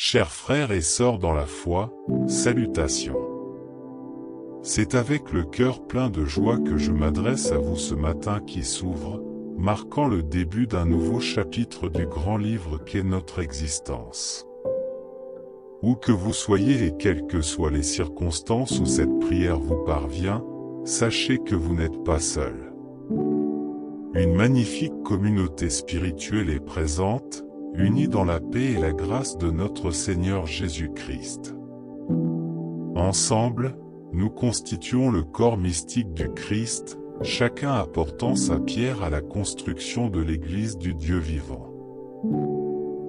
Chers frères et sœurs dans la foi, salutations. C'est avec le cœur plein de joie que je m'adresse à vous ce matin qui s'ouvre, marquant le début d'un nouveau chapitre du grand livre qu'est notre existence. Où que vous soyez et quelles que soient les circonstances où cette prière vous parvient, sachez que vous n'êtes pas seul. Une magnifique communauté spirituelle est présente, unis dans la paix et la grâce de notre Seigneur Jésus-Christ. Ensemble, nous constituons le corps mystique du Christ, chacun apportant sa pierre à la construction de l'Église du Dieu vivant.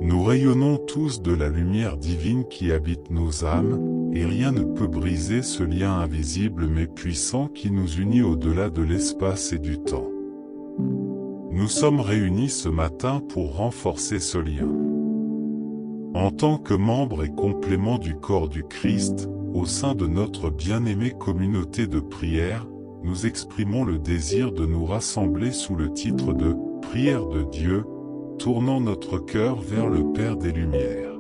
Nous rayonnons tous de la lumière divine qui habite nos âmes, et rien ne peut briser ce lien invisible mais puissant qui nous unit au-delà de l'espace et du temps. Nous sommes réunis ce matin pour renforcer ce lien. En tant que membres et compléments du corps du Christ, au sein de notre bien-aimée communauté de prière, nous exprimons le désir de nous rassembler sous le titre de « Prière de Dieu », tournant notre cœur vers le Père des Lumières.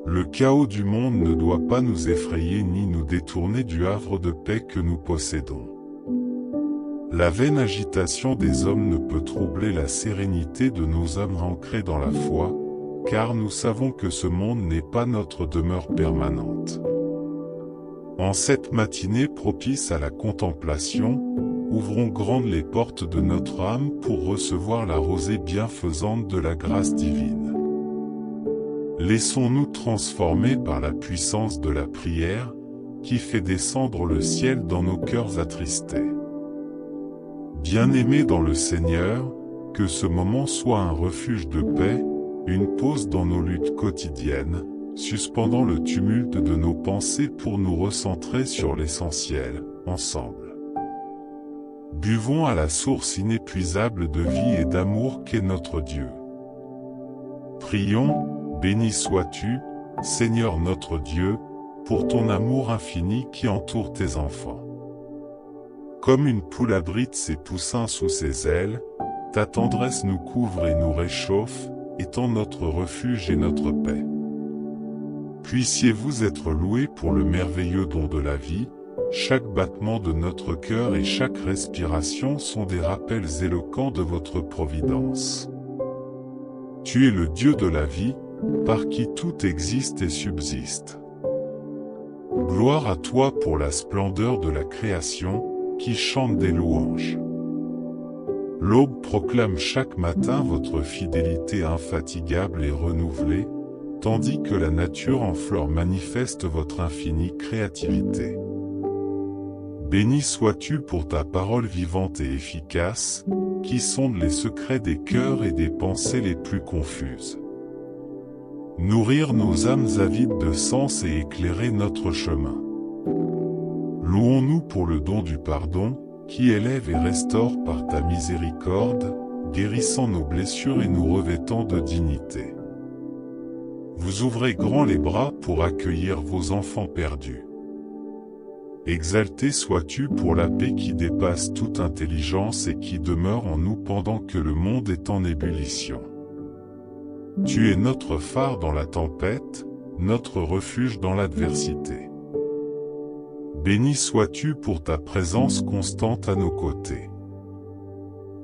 Le chaos du monde ne doit pas nous effrayer ni nous détourner du havre de paix que nous possédons. La vaine agitation des hommes ne peut troubler la sérénité de nos âmes ancrées dans la foi, car nous savons que ce monde n'est pas notre demeure permanente. En cette matinée propice à la contemplation, ouvrons grandes les portes de notre âme pour recevoir la rosée bienfaisante de la grâce divine. Laissons-nous transformer par la puissance de la prière, qui fait descendre le ciel dans nos cœurs attristés. Bien-aimés dans le Seigneur, que ce moment soit un refuge de paix, une pause dans nos luttes quotidiennes, suspendant le tumulte de nos pensées pour nous recentrer sur l'essentiel, ensemble. Buvons à la source inépuisable de vie et d'amour qu'est notre Dieu. Prions, béni sois-tu, Seigneur notre Dieu, pour ton amour infini qui entoure tes enfants. Comme une poule abrite ses poussins sous ses ailes, ta tendresse nous couvre et nous réchauffe, étant notre refuge et notre paix. Puissiez-vous être loués pour le merveilleux don de la vie, chaque battement de notre cœur et chaque respiration sont des rappels éloquents de votre providence. Tu es le Dieu de la vie, par qui tout existe et subsiste. Gloire à toi pour la splendeur de la création, qui chante des louanges. L'aube proclame chaque matin votre fidélité infatigable et renouvelée, tandis que la nature en fleurs manifeste votre infinie créativité. Béni sois-tu pour ta parole vivante et efficace, qui sonde les secrets des cœurs et des pensées les plus confuses. Nourrir nos âmes avides de sens et éclairer notre chemin. Louons-nous pour le don du pardon, qui élève et restaure par ta miséricorde, guérissant nos blessures et nous revêtant de dignité. Vous ouvrez grand les bras pour accueillir vos enfants perdus. Exalté sois-tu pour la paix qui dépasse toute intelligence et qui demeure en nous pendant que le monde est en ébullition. Tu es notre phare dans la tempête, notre refuge dans l'adversité. Béni sois-tu pour ta présence constante à nos côtés.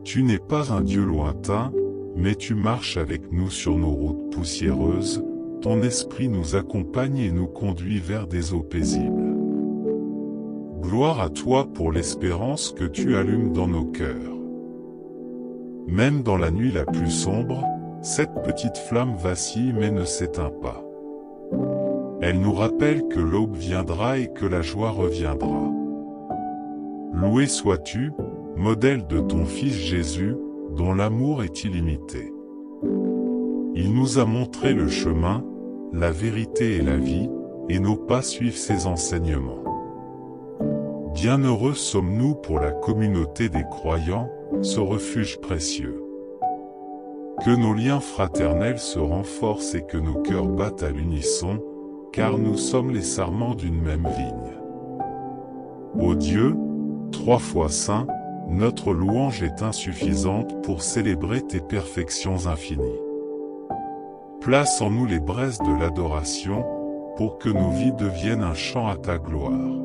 Tu n'es pas un Dieu lointain, mais tu marches avec nous sur nos routes poussiéreuses, ton esprit nous accompagne et nous conduit vers des eaux paisibles. Gloire à toi pour l'espérance que tu allumes dans nos cœurs. Même dans la nuit la plus sombre, cette petite flamme vacille mais ne s'éteint pas. Elle nous rappelle que l'aube viendra et que la joie reviendra. Loué sois-tu, modèle de ton Fils Jésus, dont l'amour est illimité. Il nous a montré le chemin, la vérité et la vie, et nos pas suivent ses enseignements. Bienheureux sommes-nous pour la communauté des croyants, ce refuge précieux. Que nos liens fraternels se renforcent et que nos cœurs battent à l'unisson, car nous sommes les sarments d'une même vigne. Ô Dieu, 3 fois saint, notre louange est insuffisante pour célébrer tes perfections infinies. Place en nous les braises de l'adoration, pour que nos vies deviennent un chant à ta gloire.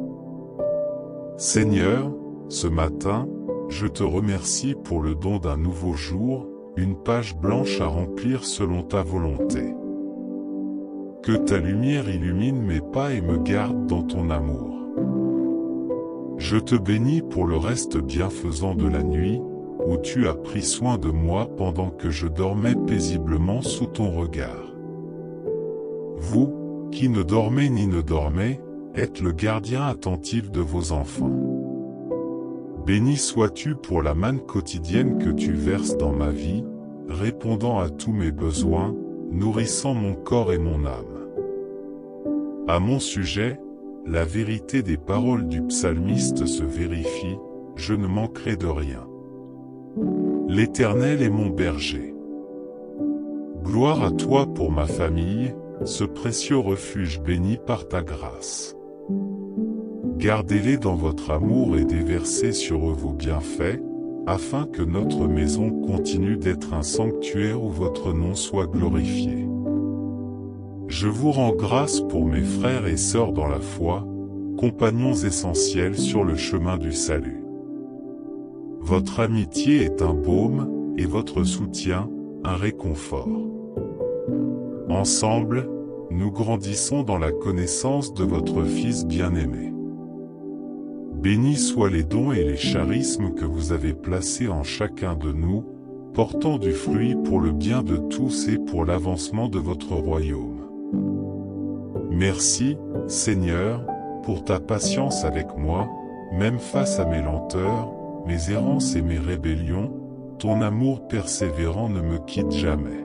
Seigneur, ce matin, je te remercie pour le don d'un nouveau jour, une page blanche à remplir selon ta volonté. Que ta lumière illumine mes pas et me garde dans ton amour. Je te bénis pour le reste bienfaisant de la nuit, où tu as pris soin de moi pendant que je dormais paisiblement sous ton regard. Vous, qui ne dormez ni ne dormez, êtes le gardien attentif de vos enfants. Béni sois-tu pour la manne quotidienne que tu verses dans ma vie, répondant à tous mes besoins, nourrissant mon corps et mon âme. À mon sujet, la vérité des paroles du psalmiste se vérifie, je ne manquerai de rien. L'Éternel est mon berger. Gloire à toi pour ma famille, ce précieux refuge béni par ta grâce. Gardez-les dans votre amour et déversez sur eux vos bienfaits, afin que notre maison continue d'être un sanctuaire où votre nom soit glorifié. Je vous rends grâce pour mes frères et sœurs dans la foi, compagnons essentiels sur le chemin du salut. Votre amitié est un baume, et votre soutien, un réconfort. Ensemble, nous grandissons dans la connaissance de votre Fils bien-aimé. Bénis soient les dons et les charismes que vous avez placés en chacun de nous, portant du fruit pour le bien de tous et pour l'avancement de votre royaume. Merci, Seigneur, pour ta patience avec moi, même face à mes lenteurs, mes errances et mes rébellions, ton amour persévérant ne me quitte jamais.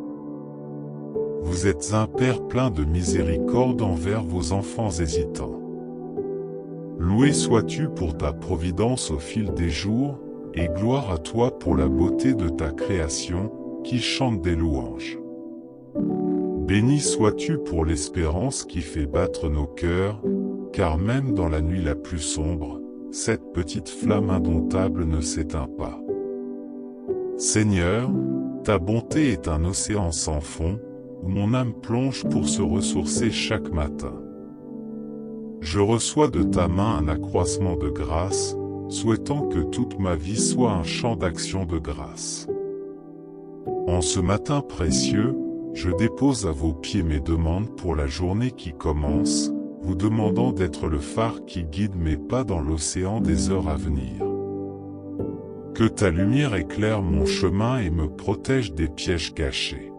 Vous êtes un Père plein de miséricorde envers vos enfants hésitants. Loué sois-tu pour ta providence au fil des jours, et gloire à toi pour la beauté de ta création, qui chante des louanges. Béni sois-tu pour l'espérance qui fait battre nos cœurs, car même dans la nuit la plus sombre, cette petite flamme indomptable ne s'éteint pas. Seigneur, ta bonté est un océan sans fond, où mon âme plonge pour se ressourcer chaque matin. Je reçois de ta main un accroissement de grâce, souhaitant que toute ma vie soit un chant d'action de grâce. En ce matin précieux, je dépose à vos pieds mes demandes pour la journée qui commence, vous demandant d'être le phare qui guide mes pas dans l'océan des heures à venir. Que ta lumière éclaire mon chemin et me protège des pièges cachés.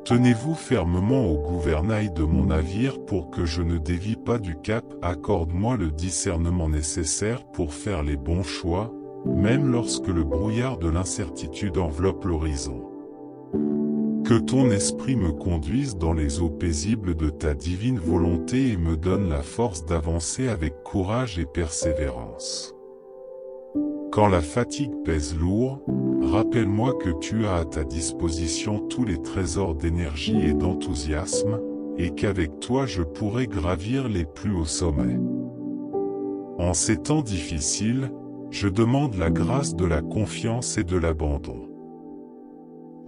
Tenez-vous fermement au gouvernail de mon navire pour que je ne dévie pas du cap. Accorde-moi le discernement nécessaire pour faire les bons choix, même lorsque le brouillard de l'incertitude enveloppe l'horizon. Que ton esprit me conduise dans les eaux paisibles de ta divine volonté et me donne la force d'avancer avec courage et persévérance. Quand la fatigue pèse lourd, rappelle-moi que tu as à ta disposition tous les trésors d'énergie et d'enthousiasme, et qu'avec toi je pourrai gravir les plus hauts sommets. En ces temps difficiles, je demande la grâce de la confiance et de l'abandon.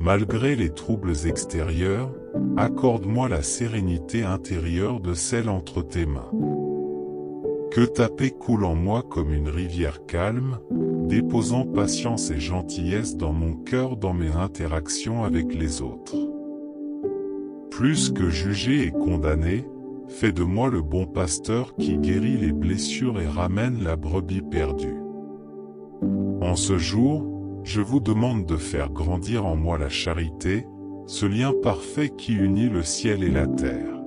Malgré les troubles extérieurs, accorde-moi la sérénité intérieure de celle entre tes mains. Que ta paix coule en moi comme une rivière calme, déposant patience et gentillesse dans mon cœur dans mes interactions avec les autres. Plus que juger et condamner, fais de moi le bon pasteur qui guérit les blessures et ramène la brebis perdue. En ce jour, je vous demande de faire grandir en moi la charité, ce lien parfait qui unit le ciel et la terre.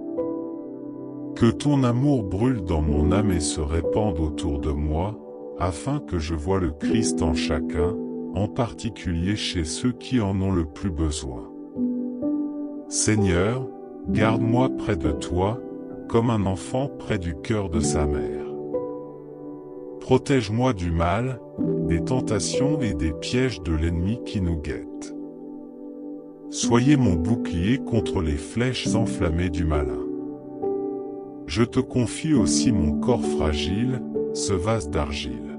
Que ton amour brûle dans mon âme et se répande autour de moi, afin que je voie le Christ en chacun, en particulier chez ceux qui en ont le plus besoin. Seigneur, garde-moi près de toi, comme un enfant près du cœur de sa mère. Protège-moi du mal, des tentations et des pièges de l'ennemi qui nous guette. Soyez mon bouclier contre les flèches enflammées du malin. Je te confie aussi mon corps fragile, ce vase d'argile.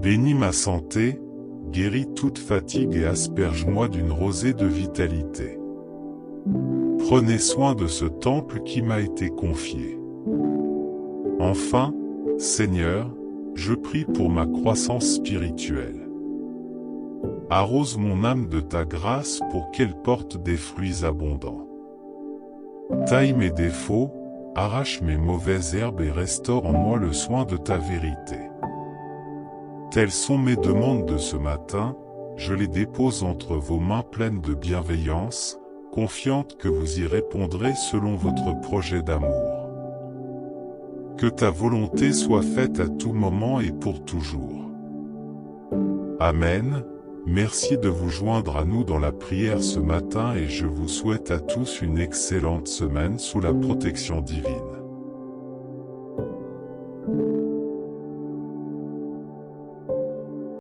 Bénis ma santé, guéris toute fatigue et asperge-moi d'une rosée de vitalité. Prenez soin de ce temple qui m'a été confié. Enfin, Seigneur, je prie pour ma croissance spirituelle. Arrose mon âme de ta grâce pour qu'elle porte des fruits abondants. Taille mes défauts, arrache mes mauvaises herbes et restaure en moi le soin de ta vérité. Telles sont mes demandes de ce matin, je les dépose entre vos mains pleines de bienveillance, confiante que vous y répondrez selon votre projet d'amour. Que ta volonté soit faite à tout moment et pour toujours. Amen. Merci de vous joindre à nous dans la prière ce matin et je vous souhaite à tous une excellente semaine sous la protection divine.